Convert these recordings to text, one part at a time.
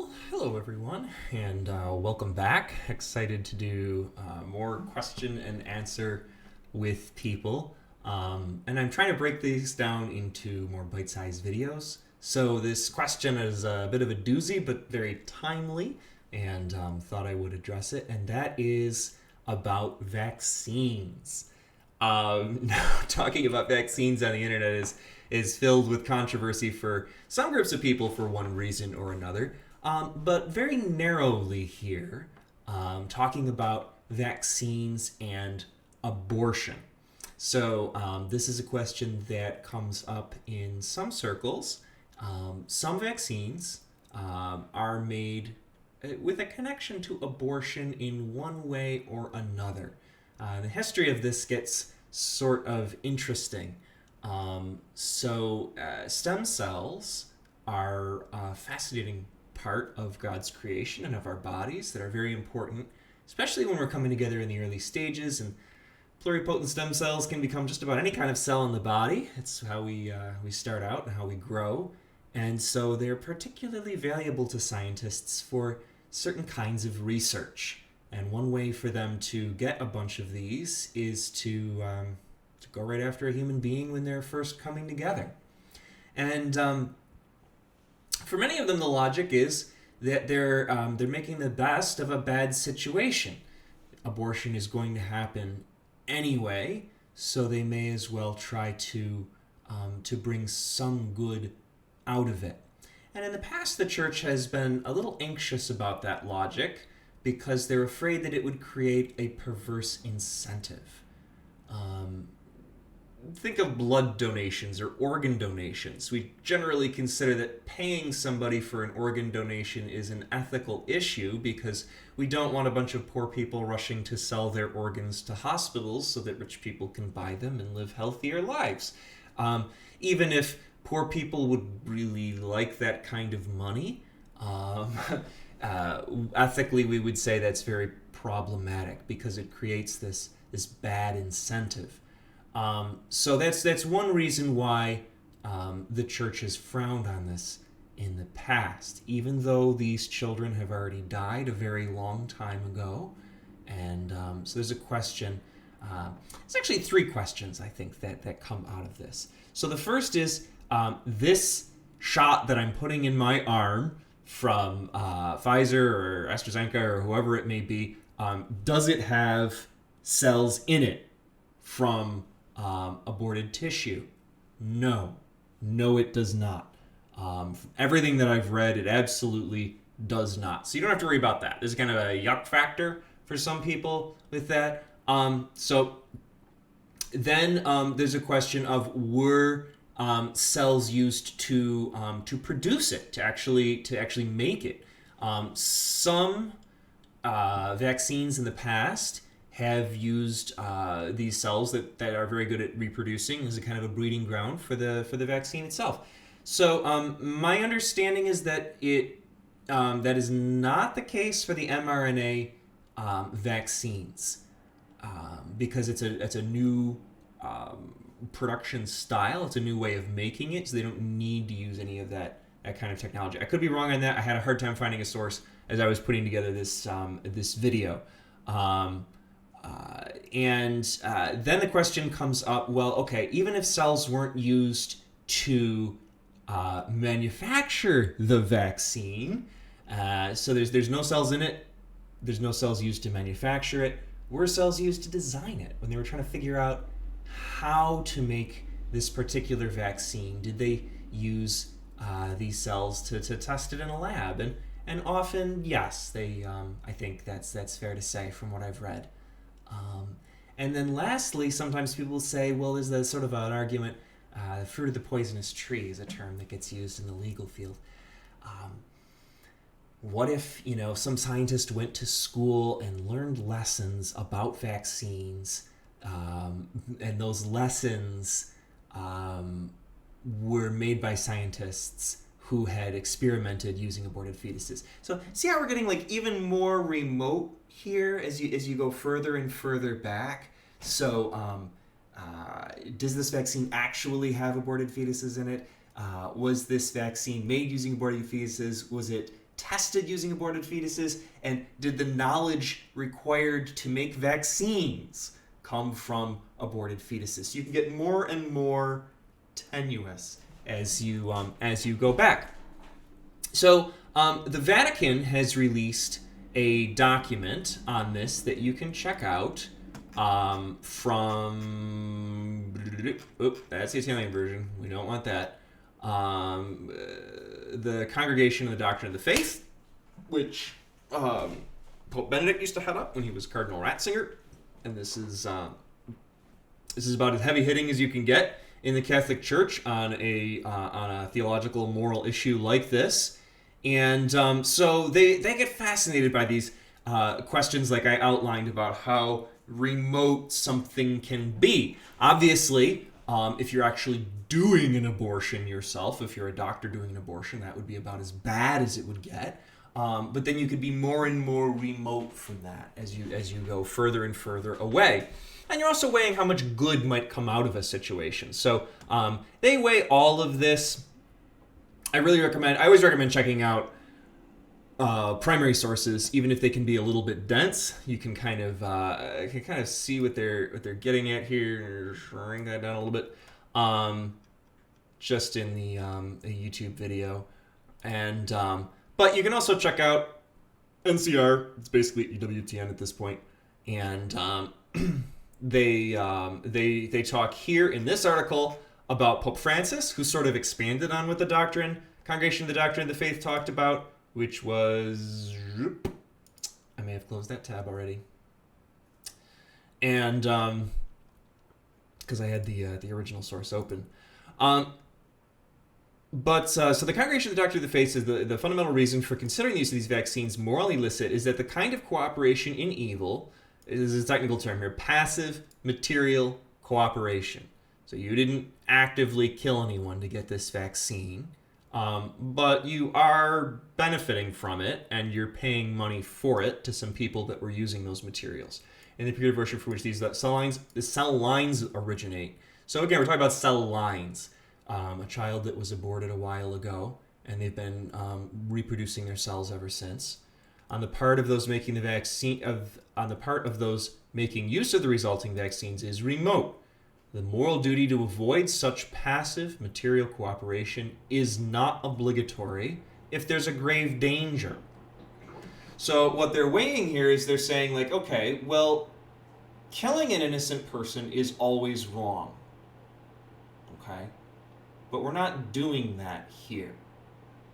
Well, hello everyone, and welcome back. Excited to do more question and answer with people. And I'm trying to break these down into more bite-sized videos. So this question is a bit of a doozy, but very timely, and thought I would address it. And that is about vaccines. Talking about vaccines on the internet is filled with controversy for some groups of people for one reason or another. But very narrowly here, talking about vaccines and abortion. So this is a question that comes up in some circles. Some vaccines are made with a connection to abortion in one way or another. The history of this gets sort of interesting. Stem cells are a fascinating part of God's creation and of our bodies that are very important, especially when we're coming together in the early stages. And pluripotent stem cells can become just about any kind of cell in the body. It's how we start out and how we grow. And so they're particularly valuable to scientists for certain kinds of research. And one way for them to get a bunch of these is to go right after a human being when they're first coming together. And for many of them, the logic is that they're making the best of a bad situation. Abortion is going to happen anyway, so they may as well try to bring some good out of it. And in the past, the church has been a little anxious about that logic because they're afraid that it would create a perverse incentive. Think of blood donations or organ donations. We generally consider that paying somebody for an organ donation is an ethical issue because we don't want a bunch of poor people rushing to sell their organs to hospitals so that rich people can buy them and live healthier lives. Even if poor people would really like that kind of money, ethically we would say that's very problematic because it creates this bad incentive. So that's one reason why the church has frowned on this in the past, even though these children have already died a very long time ago. And so there's a question. There's actually three questions, I think, that come out of this. So the first is this shot that I'm putting in my arm from Pfizer or AstraZeneca or whoever it may be, does it have cells in it from aborted tissue? No, it does not. From everything that I've read, it absolutely does not. So you don't have to worry about that. There's kind of a yuck factor for some people with that. So then there's a question of were cells used to produce it, to actually make it. Some vaccines in the past have used these cells that are very good at reproducing as a kind of a breeding ground for the vaccine itself. So my understanding is that that is not the case for the mRNA vaccines because it's a new production style. It's a new way of making it, so they don't need to use any of that kind of technology. I could be wrong on that. I had a hard time finding a source as I was putting together this video. And then the question comes up, well, okay, even if cells weren't used to manufacture the vaccine, so there's no cells in it, there's no cells used to manufacture it, were cells used to design it when they were trying to figure out how to make this particular vaccine? Did they use these cells to test it in a lab? And often, yes, they. I think that's fair to say from what I've read. And then lastly, sometimes people say, well, there's a sort of an argument, fruit of the poisonous tree is a term that gets used in the legal field. What if, some scientist went to school and learned lessons about vaccines, and those lessons were made by scientists who had experimented using aborted fetuses. So see how we're getting even more remote here as you go further and further back. So does this vaccine actually have aborted fetuses in it? Was this vaccine made using aborted fetuses? Was it tested using aborted fetuses? And did the knowledge required to make vaccines come from aborted fetuses? So you can get more and more tenuous as you go back. So the Vatican has released a document on this that you can check out from... that's the Italian version. We don't want that. The Congregation of the Doctrine of the Faith, which Pope Benedict used to head up when he was Cardinal Ratzinger. And this is about as heavy hitting as you can get in the Catholic Church on a theological moral issue like this. And so they get fascinated by these questions like I outlined about how remote something can be. Obviously, if you're actually doing an abortion yourself, if you're a doctor doing an abortion, that would be about as bad as it would get. But then you could be more and more remote from that as you go further and further away. And you're also weighing how much good might come out of a situation. So they weigh all of this. I always recommend checking out primary sources, even if they can be a little bit dense. You can kind of see what they're getting at here. Shrink that down a little bit, just in the YouTube video, and but you can also check out NCR. It's basically EWTN at this point, and they talk here in this article about Pope Francis, who sort of expanded on what the Congregation of the Doctrine of the Faith talked about, which was... I may have closed that tab already. And, because I had the original source open. So the Congregation of the Doctrine of the Faith says the fundamental reason for considering the use of these vaccines morally illicit is that the kind of cooperation in evil, is a technical term here, passive material cooperation. So you didn't actively kill anyone to get this vaccine, but you are benefiting from it, and you're paying money for it to some people that were using those materials. In the period version for which the cell lines originate. So again, we're talking about cell lines. A child that was aborted a while ago, and they've been reproducing their cells ever since. On the part of those making the vaccine, on the part of those making use of the resulting vaccines, is remote. The moral duty to avoid such passive material cooperation is not obligatory if there's a grave danger. So what they're weighing here is they're saying, like, okay, well, killing an innocent person is always wrong. Okay? But we're not doing that here.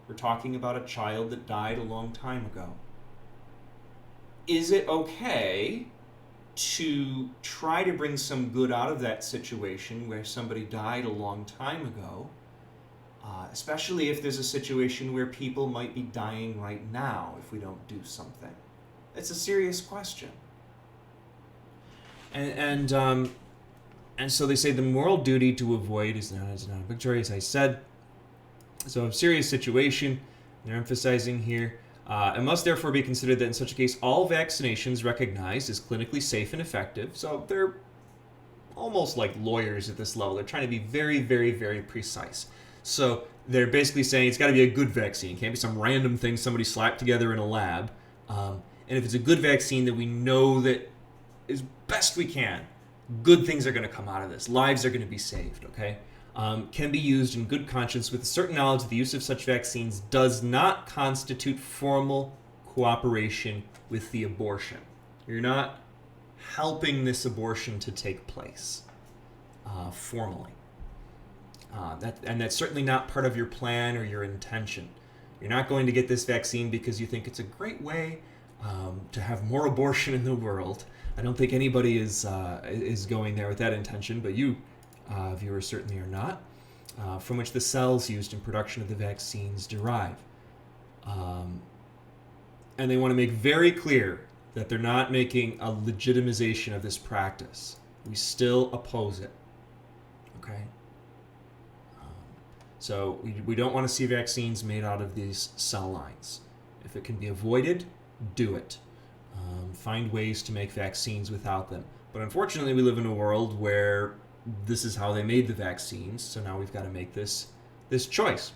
We're talking about a child that died a long time ago. Is it okay to try to bring some good out of that situation where somebody died a long time ago, especially if there's a situation where people might be dying right now if we don't do something? It's a serious question. And so they say the moral duty to avoid is not obligatory, as I said. So a serious situation, they're emphasizing here, it must therefore be considered that in such a case, all vaccinations recognized as clinically safe and effective. So they're almost like lawyers at this level. They're trying to be very, very, very precise. So they're basically saying it's got to be a good vaccine. It can't be some random thing somebody slapped together in a lab. And if it's a good vaccine, then we know that as best we can, good things are going to come out of this. Lives are going to be saved, okay? Can be used in good conscience with a certain knowledge that the use of such vaccines does not constitute formal cooperation with the abortion. You're not helping this abortion to take place formally. And that's certainly not part of your plan or your intention. You're not going to get this vaccine because you think it's a great way to have more abortion in the world. I don't think anybody is going there with that intention, but you, viewers, certainly are not, from which the cells used in production of the vaccines derive. And they want to make very clear that they're not making a legitimization of this practice. We still oppose it. Okay? So we don't want to see vaccines made out of these cell lines. If it can be avoided, do it. Find ways to make vaccines without them. But unfortunately, we live in a world where this is how they made the vaccines, so now we've got to make this choice.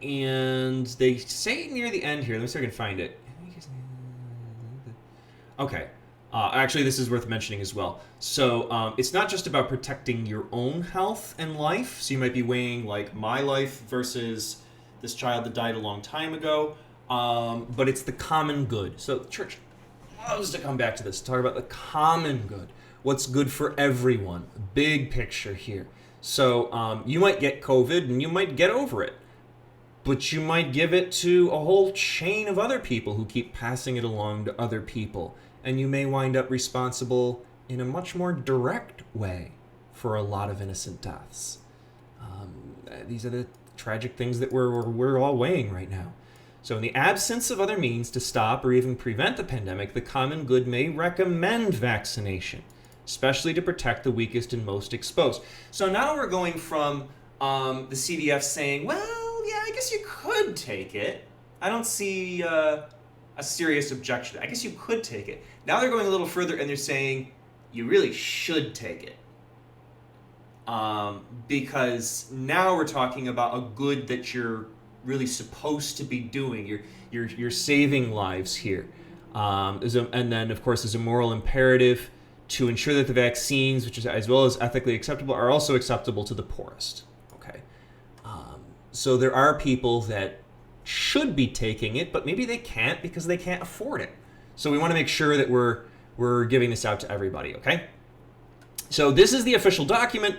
And they say near the end here, let me see if I can find it. Okay. Actually, this is worth mentioning as well. So it's not just about protecting your own health and life. So you might be weighing like my life versus this child that died a long time ago. But it's the common good. So the church loves to come back to this, talk about the common good. What's good for everyone. Big picture here. So you might get COVID and you might get over it. But you might give it to a whole chain of other people who keep passing it along to other people. And you may wind up responsible in a much more direct way for a lot of innocent deaths. These are the tragic things that we're all weighing right now. So in the absence of other means to stop or even prevent the pandemic, the common good may recommend vaccination, especially to protect the weakest and most exposed. So now we're going from the CDF saying, well, yeah, I guess you could take it. I don't see a serious objection. I guess you could take it. Now they're going a little further and they're saying you really should take it. Because now we're talking about a good that you're really supposed to be doing. You're saving lives here. And then, of course, there's a moral imperative to ensure that the vaccines, which is as well as ethically acceptable, are also acceptable to the poorest. Okay. So there are people that should be taking it, but maybe they can't because they can't afford it. So we want to make sure that we're giving this out to everybody, okay? So this is the official document.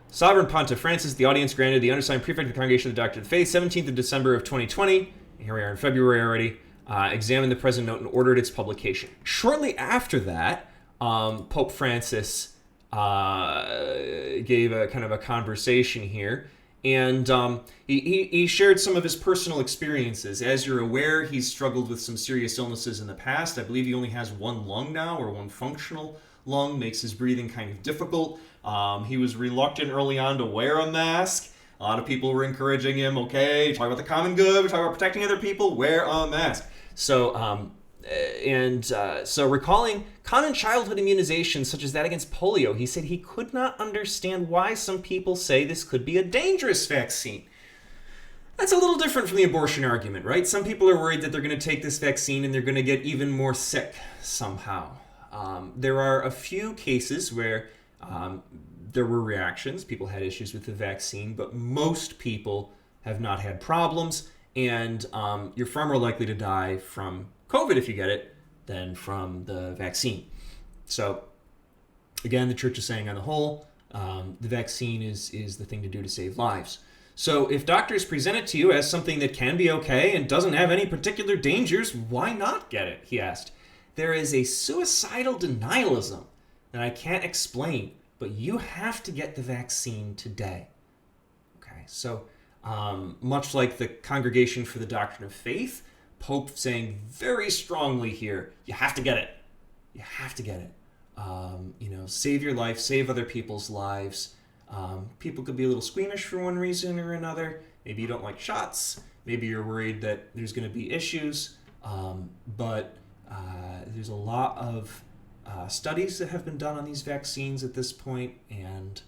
Sovereign Pontiff Francis, the audience granted the undersigned prefect of the Congregation of the Doctrine of the Faith, 17th of December of 2020. Here we are in February already. Examined the present note and ordered its publication. Shortly after that, Pope Francis gave a kind of a conversation here. And he shared some of his personal experiences. As you're aware, he's struggled with some serious illnesses in the past. I believe he only has one lung now, or one functional lung, makes his breathing kind of difficult. He was reluctant early on to wear a mask. A lot of people were encouraging him, okay, talk about the common good, we're talking about protecting other people, wear a mask. So, so recalling common childhood immunizations such as that against polio, he said he could not understand why some people say this could be a dangerous vaccine. That's a little different from the abortion argument, right? Some people are worried that they're going to take this vaccine and they're going to get even more sick somehow. There are a few cases where there were reactions. People had issues with the vaccine, but most people have not had problems, and you're far more likely to die from COVID if you get it than from the vaccine. So again, the church is saying on the whole, the vaccine is the thing to do to save lives. So if doctors present it to you as something that can be okay and doesn't have any particular dangers, why not get it? He asked. There is a suicidal denialism that I can't explain, but you have to get the vaccine today. Okay, so much like the Congregation for the Doctrine of Faith, Pope saying very strongly here, you have to get it. You have to get it. Save your life, save other people's lives. People could be a little squeamish for one reason or another. Maybe you don't like shots. Maybe you're worried that there's going to be issues. But there's a lot of studies that have been done on these vaccines at this point, and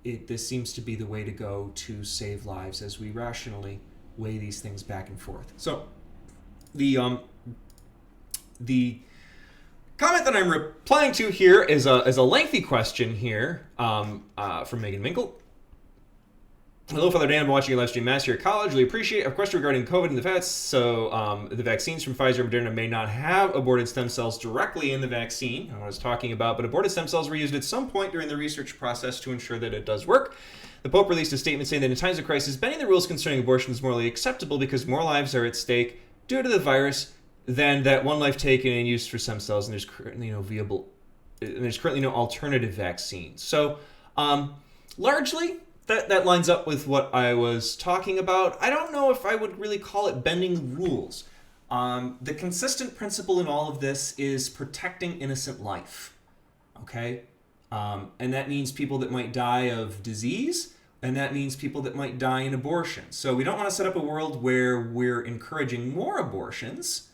this seems to be the way to go to save lives as we rationally weigh these things back and forth. So the comment that I'm replying to here is a lengthy question here from Megan Minkle. Hello, Father Dan. I'm watching your live stream mass here at college. Really appreciate a question regarding COVID and the vets. So the vaccines from Pfizer and Moderna may not have aborted stem cells directly in the vaccine, I was talking about, but aborted stem cells were used at some point during the research process to ensure that it does work. The Pope released a statement saying that in times of crisis, bending the rules concerning abortion is morally acceptable because more lives are at stake due to the virus than that one life taken and used for stem cells, and there's currently no alternative vaccine. So largely, that lines up with what I was talking about. I don't know if I would really call it bending the rules. The consistent principle in all of this is protecting innocent life, okay? And that means people that might die of disease, and that means people that might die in abortion. So we don't want to set up a world where we're encouraging more abortions,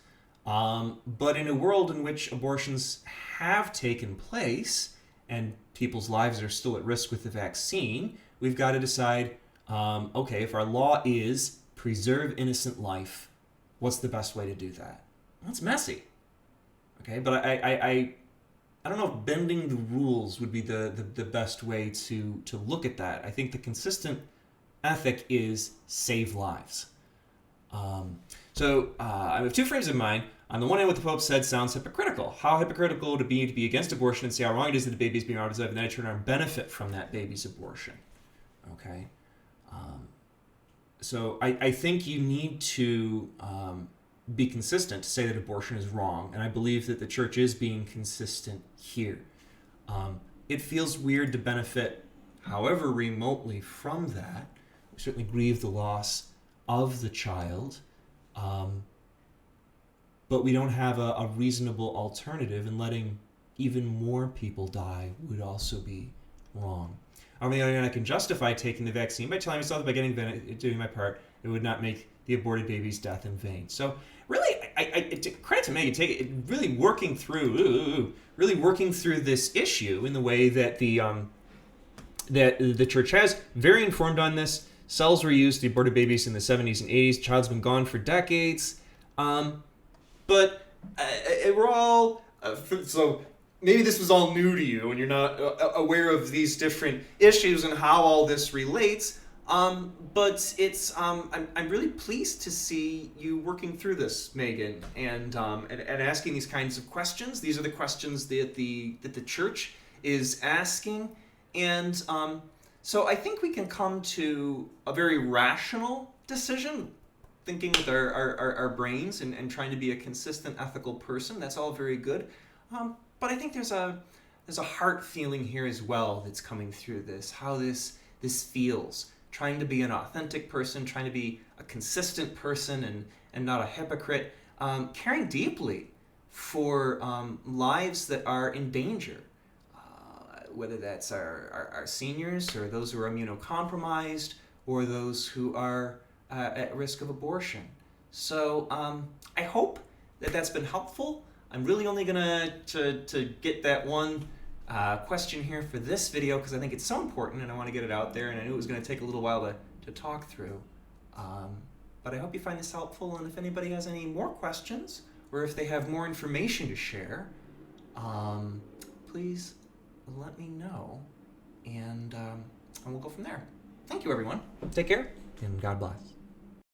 but in a world in which abortions have taken place and people's lives are still at risk with the vaccine, we've got to decide, okay, if our law is preserve innocent life, what's the best way to do that? Well, it's messy. Okay, but I don't know if bending the rules would be the best way to look at that. I think the consistent ethic is save lives. I have two frames of mind. On the one hand, what the Pope said sounds hypocritical. How hypocritical would it be to be against abortion and say how wrong it is that the baby's being allowed to live, and then I turn around and benefit from that baby's abortion? Okay? I think you need to be consistent to say that abortion is wrong, and I believe that the church is being consistent here. It feels weird to benefit, however remotely, from that. We certainly grieve the loss of the child, but we don't have a reasonable alternative, and letting even more people die would also be wrong. On the other hand, I can justify taking the vaccine by telling myself that by doing my part, it would not make the aborted baby's death in vain. So really, credit to Megan, really working through this issue in the way that the church has. Very informed on this. Cells were used to aborted babies in the 70s and 80s. Child's been gone for decades. But we're all so. Maybe this was all new to you and you're not aware of these different issues and how all this relates. But it's I'm really pleased to see you working through this, Megan, and asking these kinds of questions. These are the questions that the church is asking, and so I think we can come to a very rational decision, thinking with our brains and trying to be a consistent, ethical person. That's all very good. But I think there's a heart feeling here as well that's coming through this, how this feels, trying to be an authentic person, trying to be a consistent person and not a hypocrite, caring deeply for lives that are in danger, whether that's our seniors or those who are immunocompromised or those who are at risk of abortion. So I hope that that's been helpful. I'm really only gonna to get that one question here for this video because I think it's so important and I want to get it out there, and I knew it was going to take a little while to talk through. But I hope you find this helpful, and if anybody has any more questions or if they have more information to share, please let me know, and we'll go from there. Thank you, everyone. Take care, and God bless.